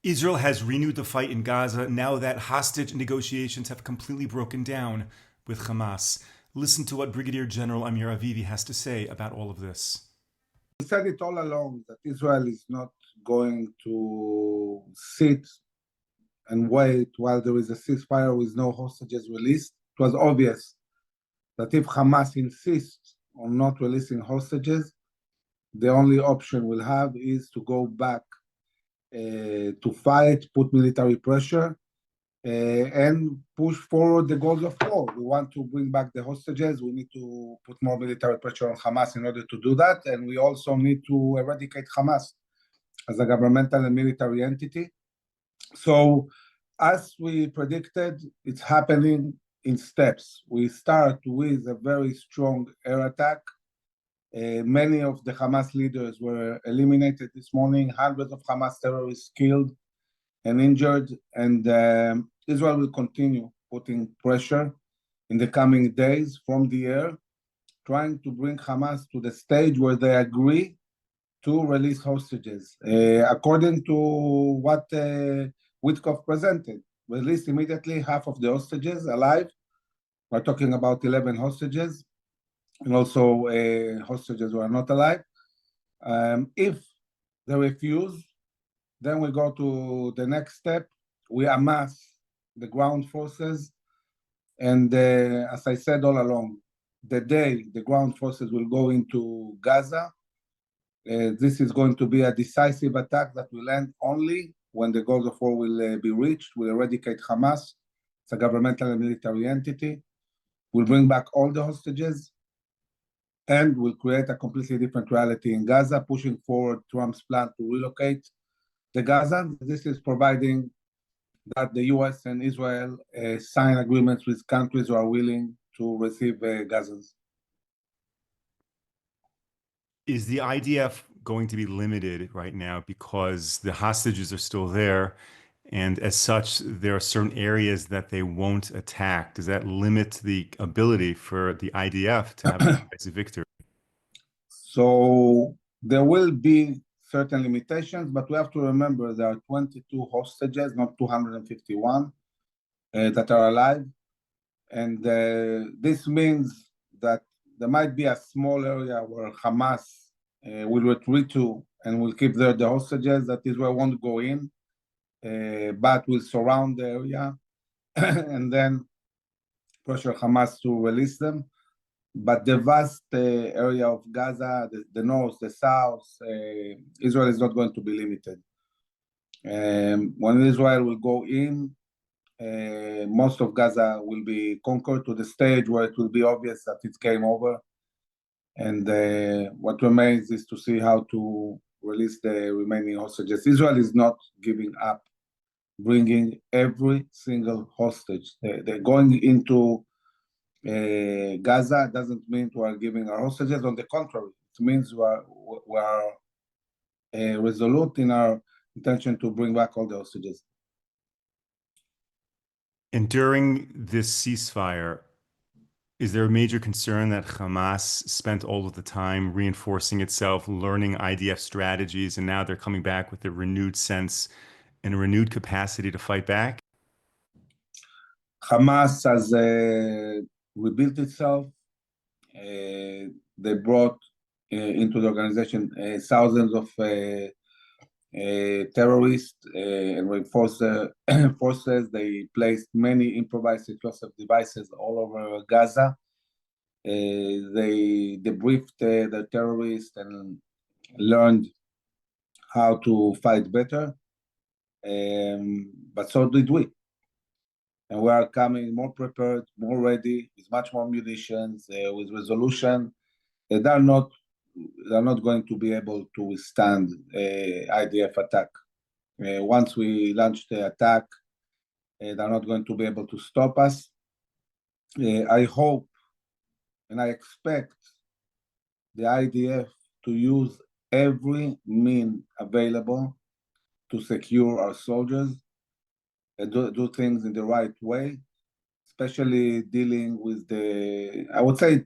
Israel has renewed the fight in Gaza now that hostage negotiations have completely broken down with Hamas. Listen to what Brigadier General Amir Avivi has to say about all of this. We said it all along that Israel is not going to sit and wait while there is a ceasefire with no hostages released. It was obvious that if Hamas insists on not releasing hostages, the only option we'll have is to go back to fight, put military pressure, and push forward the goals of war. We want to bring back the hostages. We need to put more military pressure on Hamas in order to do that. And we also need to eradicate Hamas as a governmental and military entity. So as we predicted, it's happening in steps. We start with a very strong air attack. Many of the Hamas leaders were eliminated this morning, hundreds of Hamas terrorists killed and injured, and Israel will continue putting pressure in the coming days from the air, trying to bring Hamas to the stage where they agree to release hostages. According to what Witkoff presented, release immediately half of the hostages alive. We're talking about 11 hostages, and also hostages who are not alive. If they refuse, then we go to the next step. We amass the ground forces. And as I said all along, the day the ground forces will go into Gaza, this is going to be a decisive attack that will end only when the goals of war will be reached. We'll eradicate Hamas. It's a governmental and military entity. We'll bring back all the hostages, and we'll create a completely different reality in Gaza, pushing forward Trump's plan to relocate the Gazans. This is providing that the US and Israel sign agreements with countries who are willing to receive Gazans. Is the IDF going to be limited right now because the hostages are still there, and as such, there are certain areas that they won't attack? Does that limit the ability for the IDF to have a decisive victory? So there will be certain limitations, but we have to remember there are 22 hostages, not 251, that are alive. And this means that there might be a small area where Hamas will retreat to and will keep there the hostages, that Israel won't go in, but will surround the area and then pressure Hamas to release them. But the vast area of Gaza, the north, the south, Israel is not going to be limited. When Israel will go in, most of Gaza will be conquered to the stage where it will be obvious that it's game over. And what remains is to see how to release the remaining hostages. Israel is not giving up bringing every single hostage. They're going into Gaza doesn't mean we are giving our hostages. On the contrary, it means we are resolute in our intention to bring back all the hostages. And during this ceasefire, is there a major concern that Hamas spent all of the time reinforcing itself, learning IDF strategies, and now they're coming back with a renewed sense and a renewed capacity to fight back? Hamas has rebuilt itself. They brought into the organization thousands of terrorists and reinforced forces. They placed many improvised explosive devices all over Gaza. They debriefed the terrorists and learned how to fight better. But so did we. And we are coming more prepared, more ready, with much more munitions, with resolution. They are not going to be able to withstand IDF attack. Once we launch the attack, they're not going to be able to stop us. I hope and I expect the IDF to use every means available to secure our soldiers and do things in the right way, especially dealing with I would say,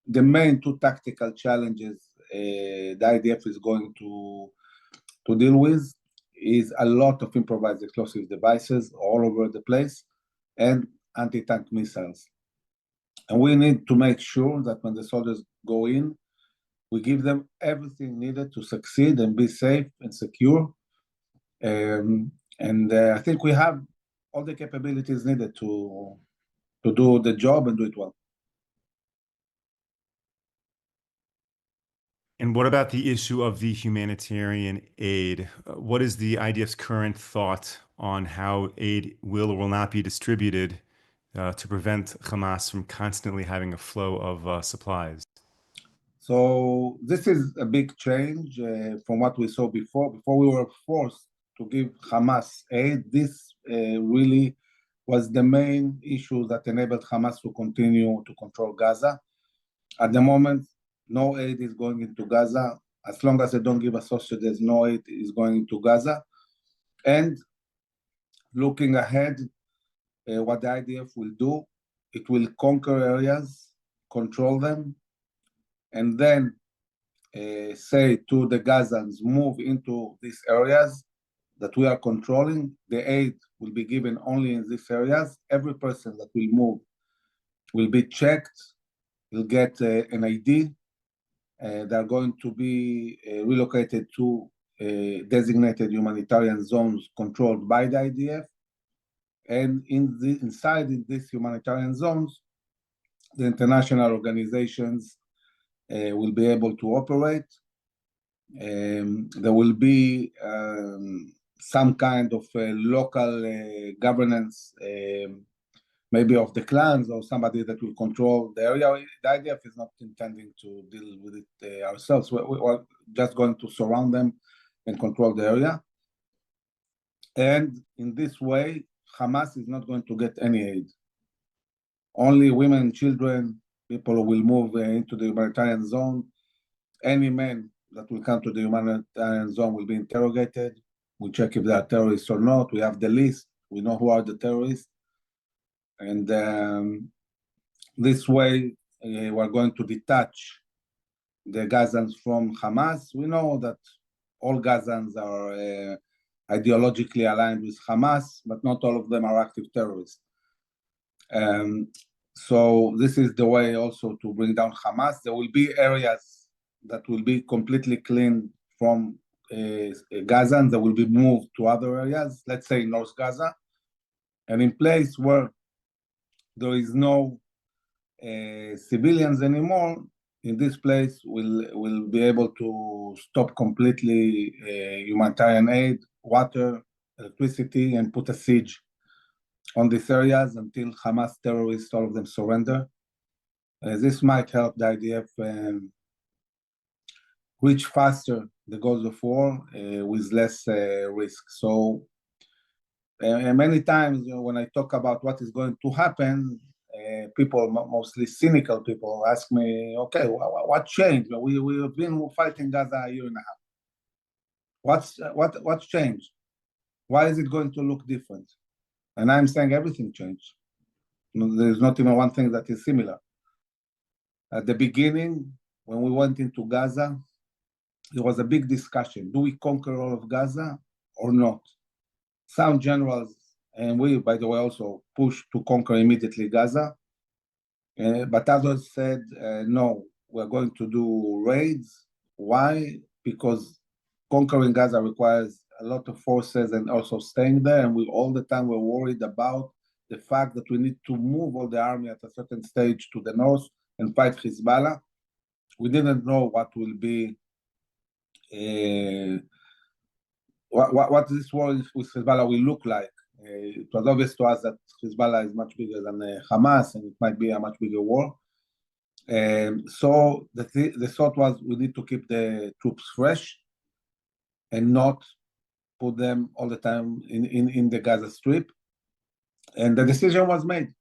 the main two tactical challenges the IDF is going to deal with is a lot of improvised explosive devices all over the place and anti-tank missiles. And we need to make sure that when the soldiers go in, we give them everything needed to succeed and be safe and secure. I think we have all the capabilities needed to do the job and do it well. And what about the issue of the humanitarian aid? What is the IDF's current thought on how aid will or will not be distributed to prevent Hamas from constantly having a flow of supplies? So this is a big change from what we saw before. Before we were forced to give Hamas aid, this really was the main issue that enabled Hamas to continue to control Gaza. At the moment, no aid is going into Gaza. As long as they don't give us hostages, no aid is going into Gaza. And looking ahead, what the IDF will do, it will conquer areas, control them, and then say to the Gazans, move into these areas that we are controlling. The aid will be given only in these areas. Every person that will move will be checked, will get an ID. They're going to be relocated to designated humanitarian zones controlled by the IDF. And inside these humanitarian zones, the international organizations will be able to operate. There will be some kind of local governance, maybe of the clans or somebody that will control the area. The IDF is not intending to deal with it ourselves. We're just going to surround them and control the area. And in this way, Hamas is not going to get any aid. Only women, children, people who will move into the humanitarian zone. Any men that will come to the humanitarian zone will be interrogated. We check if they are terrorists or not. We have the list. We know who are the terrorists. And this way, we're going to detach the Gazans from Hamas. We know that all Gazans are ideologically aligned with Hamas, but not all of them are active terrorists. So this is the way also to bring down Hamas. There will be areas that will be completely clean from Gaza, and they will be moved to other areas, let's say North Gaza. And in place where there is no civilians anymore, in this place we'll be able to stop completely humanitarian aid, water, electricity, and put a siege on these areas until Hamas terrorists, all of them, surrender. This might help the IDF reach faster the goals of war with less risk. So many times, when I talk about what is going to happen, people, mostly cynical people, ask me, okay, what changed? We have been fighting Gaza a year and a half. What's changed? Why is it going to look different? And I'm saying everything changed. There's not even one thing that is similar. At the beginning, when we went into Gaza, there was a big discussion. Do we conquer all of Gaza or not? Some generals, and we, by the way, also pushed to conquer immediately Gaza. But others said, no, we're going to do raids. Why? Because conquering Gaza requires a lot of forces and also staying there. And we all the time were worried about the fact that we need to move all the army at a certain stage to the north and fight Hezbollah. We didn't know what will be, what this war with Hezbollah will look like. It was obvious to us that Hezbollah is much bigger than Hamas, and it might be a much bigger war. So the thought was we need to keep the troops fresh and not put them all the time in the Gaza Strip. And the decision was made.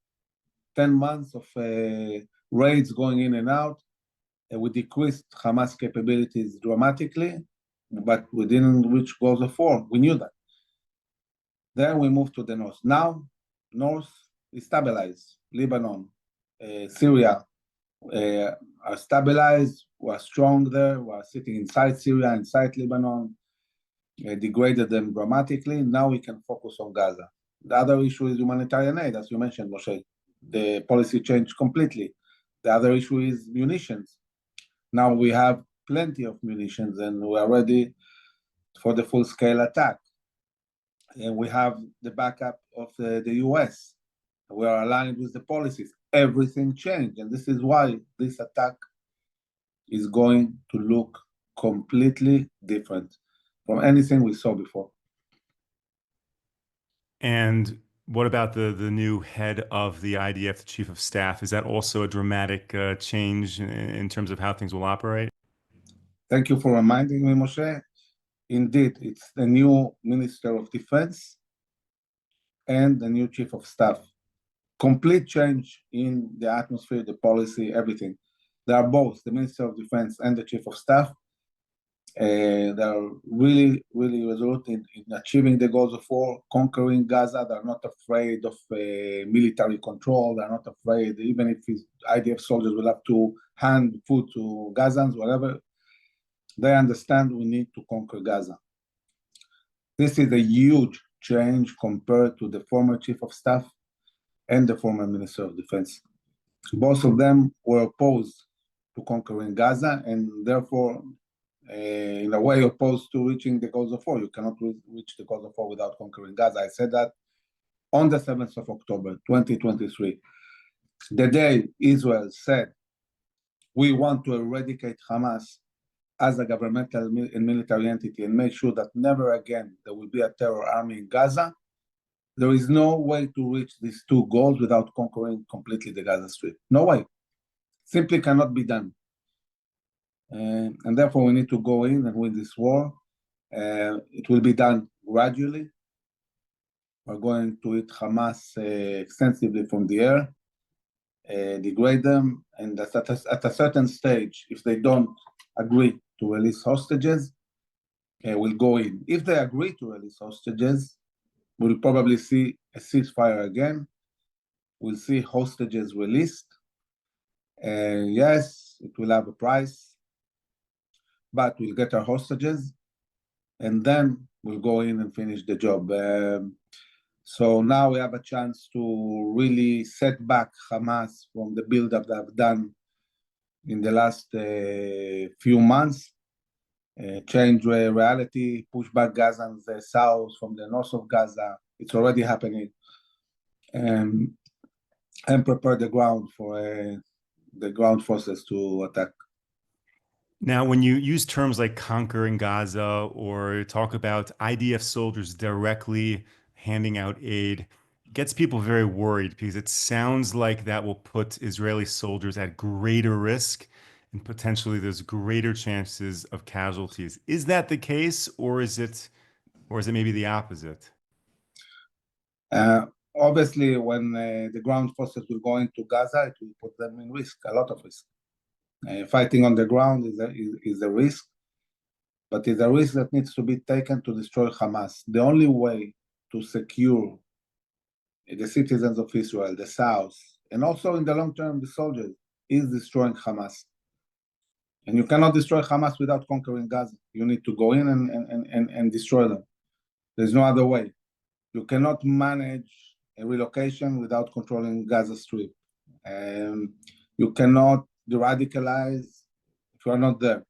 10 months of raids going in and out. We decreased Hamas capabilities dramatically, but we didn't reach goals of war. We knew that. Then we moved to the north. Now, north is stabilized. Lebanon, Syria are stabilized. We are strong there. We are sitting inside Syria, inside Lebanon. degraded them dramatically. Now we can focus on Gaza. The other issue is humanitarian aid, as you mentioned, Moshe. The policy changed completely. The other issue is munitions. Now we have plenty of munitions and we are ready for the full-scale attack. And we have the backup of the US. We are aligned with the policies. Everything changed. And this is why this attack is going to look completely different from anything we saw before. And what about the new head of the IDF, the chief of staff? Is that also a dramatic change in terms of how things will operate? Thank you for reminding me, Moshe. Indeed, it's the new Minister of Defense and the new Chief of Staff. Complete change in the atmosphere, the policy, everything. They are both the Minister of Defense and the Chief of Staff. They are really, really resolute in achieving the goals of war, conquering Gaza. They're not afraid of military control. They're not afraid, even if IDF soldiers will have to hand food to Gazans, whatever. They understand we need to conquer Gaza. This is a huge change compared to the former Chief of Staff and the former Minister of Defense. Both of them were opposed to conquering Gaza and therefore, in a way, opposed to reaching the goals of war. You cannot reach the goals of war without conquering Gaza. I said that on the 7th of October, 2023, the day Israel said, we want to eradicate Hamas as a governmental and military entity and make sure that never again there will be a terror army in Gaza, there is no way to reach these two goals without conquering completely the Gaza Strip. No way. Simply cannot be done. And therefore, we need to go in and win this war. It will be done gradually. We're going to hit Hamas extensively from the air, degrade them, and at a certain stage, if they don't agree to release hostages, we'll go in. If they agree to release hostages, we'll probably see a ceasefire again. We'll see hostages released. Yes, it will have a price, but we'll get our hostages, and then we'll go in and finish the job. So now we have a chance to really set back Hamas from the buildup that I've done in the last few months, change reality, push back Gazans south from the north of Gaza. It's already happening. And prepare the ground for the ground forces to attack. Now, when you use terms like conquering Gaza or talk about IDF soldiers directly handing out aid, it gets people very worried because it sounds like that will put Israeli soldiers at greater risk and potentially there's greater chances of casualties. Is that the case, or is it maybe the opposite? Obviously, when the ground forces will go into Gaza, it will put them in risk, a lot of risk. Fighting on the ground is a risk, but it's a risk that needs to be taken to destroy Hamas. The only way to secure the citizens of Israel, the South, and also in the long term, the soldiers, is destroying Hamas. And you cannot destroy Hamas without conquering Gaza. You need to go in and destroy them. There's no other way. You cannot manage a relocation without controlling Gaza Strip. You cannot de-radicalize if you are not there.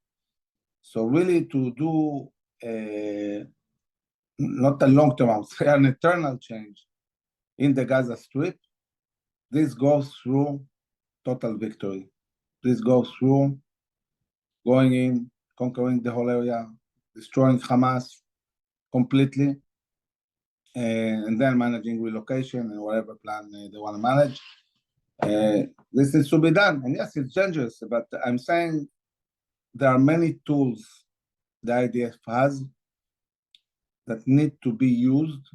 So really to do not a long-term, I would say an eternal change in the Gaza Strip, this goes through total victory. This goes through going in, conquering the whole area, destroying Hamas completely, and then managing relocation and whatever plan they want to manage. This needs to be done. And yes, it's dangerous, but I'm saying there are many tools the IDF has that need to be used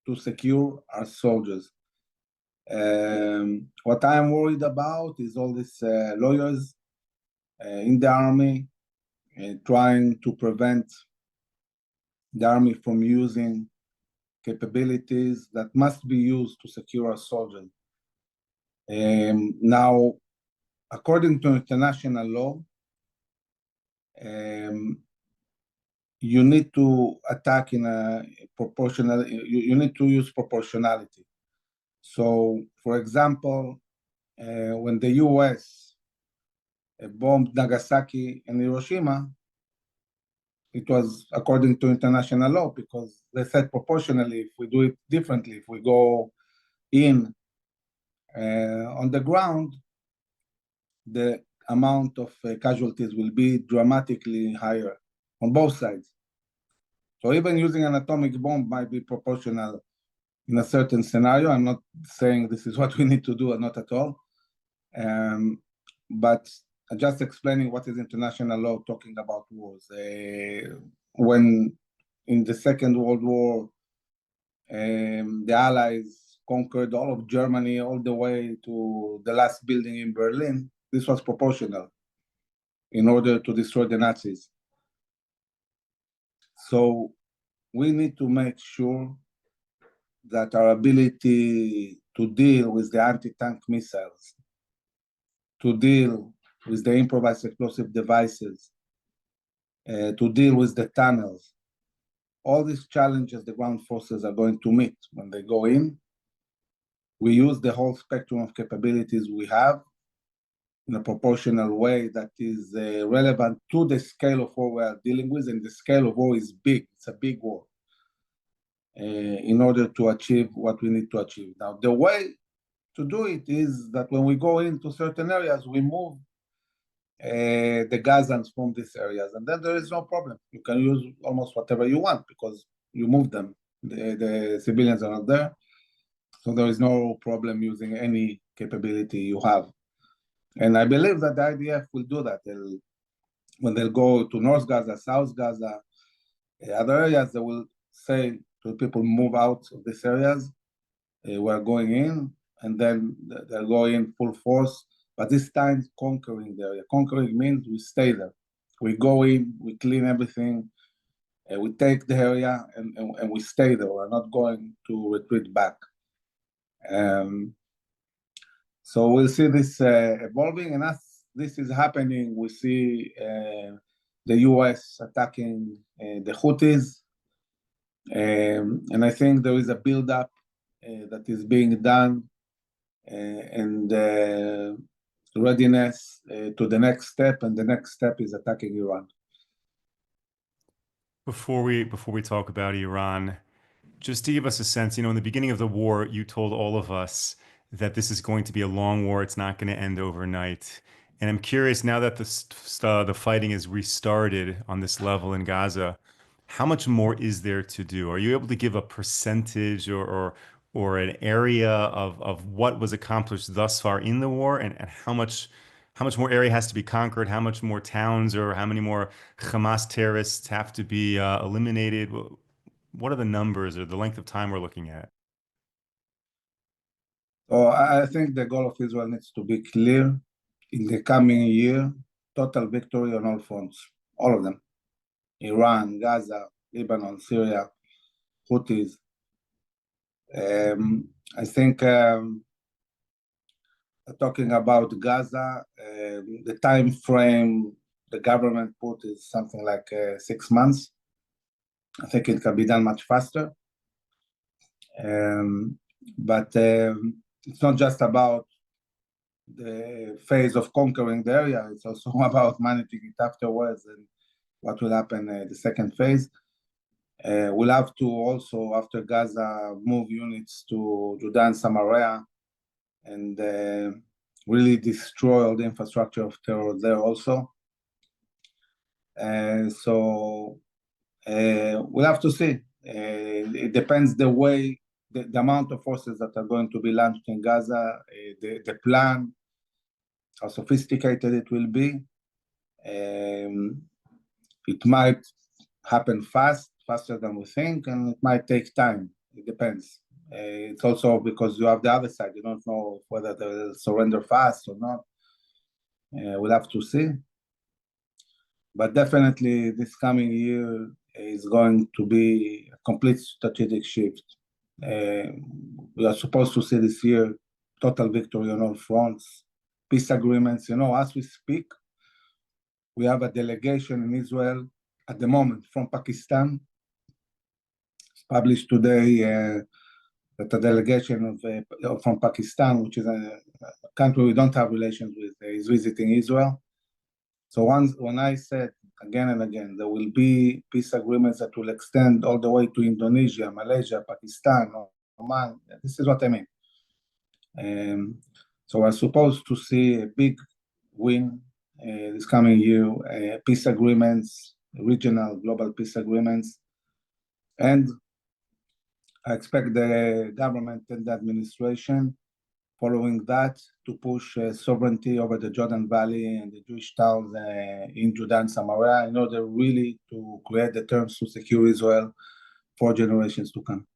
to secure our soldiers. What I'm worried about is all these lawyers in the army trying to prevent the army from using capabilities that must be used to secure our soldiers. Now, according to international law, you need to attack in a proportional, you need to use proportionality. So, for example, when the US bombed Nagasaki and Hiroshima, it was according to international law because they said proportionally, if we do it differently, if we go in on the ground, the amount of casualties will be dramatically higher on both sides. So even using an atomic bomb might be proportional in a certain scenario. I'm not saying this is what we need to do, not at all. But just explaining what is international law talking about wars. When in the Second World War, the Allies conquered all of Germany all the way to the last building in Berlin, this was proportional in order to destroy the Nazis. So we need to make sure that our ability to deal with the anti-tank missiles, to deal with the improvised explosive devices, to deal with the tunnels, all these challenges the ground forces are going to meet when they go in. We use the whole spectrum of capabilities we have in a proportional way that is relevant to the scale of war we are dealing with, and the scale of war is big. It's a big war in order to achieve what we need to achieve. Now, the way to do it is that when we go into certain areas, we move the Gazans from these areas, and then there is no problem. You can use almost whatever you want because you move them. The civilians are not there, so there is no problem using any capability you have. And I believe that the IDF will do that. When they'll go to North Gaza, South Gaza, other areas, they will say to people, move out of these areas. We're going in, and then they'll go in full force. But this time, conquering the area. Conquering means we stay there. We go in, we clean everything, we take the area, and we stay there. We're not going to retreat back. So we'll see this evolving, and as this is happening, we see the US attacking the Houthis, and I think there is a buildup that is being done, and readiness to the next step, and the next step is attacking Iran. Before we talk about Iran, just to give us a sense, in the beginning of the war, you told all of us that this is going to be a long war. It's not going to end overnight. And I'm curious now that the fighting is restarted on this level in Gaza, how much more is there to do? Are you able to give a percentage or an area of what was accomplished thus far in the war, and how much more area has to be conquered? How much more towns or how many more Hamas terrorists have to be eliminated? What are the numbers or the length of time we're looking at? So I think the goal of Israel needs to be clear in the coming year, total victory on all fronts, all of them. Iran, Gaza, Lebanon, Syria, Houthis. I think talking about Gaza, the time frame the government put is something like 6 months. I think it can be done much faster. But it's not just about the phase of conquering the area, it's also about managing it afterwards and what will happen the second phase. We'll have to also, after Gaza, move units to Judah and Samaria and really destroy all the infrastructure of terror there also. So we'll have to see. It depends the way, the amount of forces that are going to be launched in Gaza, the plan, how sophisticated it will be. It might happen faster than we think, and it might take time. It depends. It's also because you have the other side. You don't know whether they'll surrender fast or not. We'll have to see. But definitely this coming year is going to be a complete strategic shift. We are supposed to see this year total victory on all fronts, peace agreements. As we speak, we have a delegation in Israel at the moment from Pakistan. It's published today that a delegation from Pakistan, which is a country we don't have relations with, is visiting Israel. So when I said again and again, there will be peace agreements that will extend all the way to Indonesia, Malaysia, Pakistan, Oman, this is what I mean. So we're supposed to see a big win this coming year, peace agreements, regional, global peace agreements. And I expect the government and the administration following that to push sovereignty over the Jordan Valley and the Jewish towns in Judah and Samaria in order really to create the terms to secure Israel for generations to come.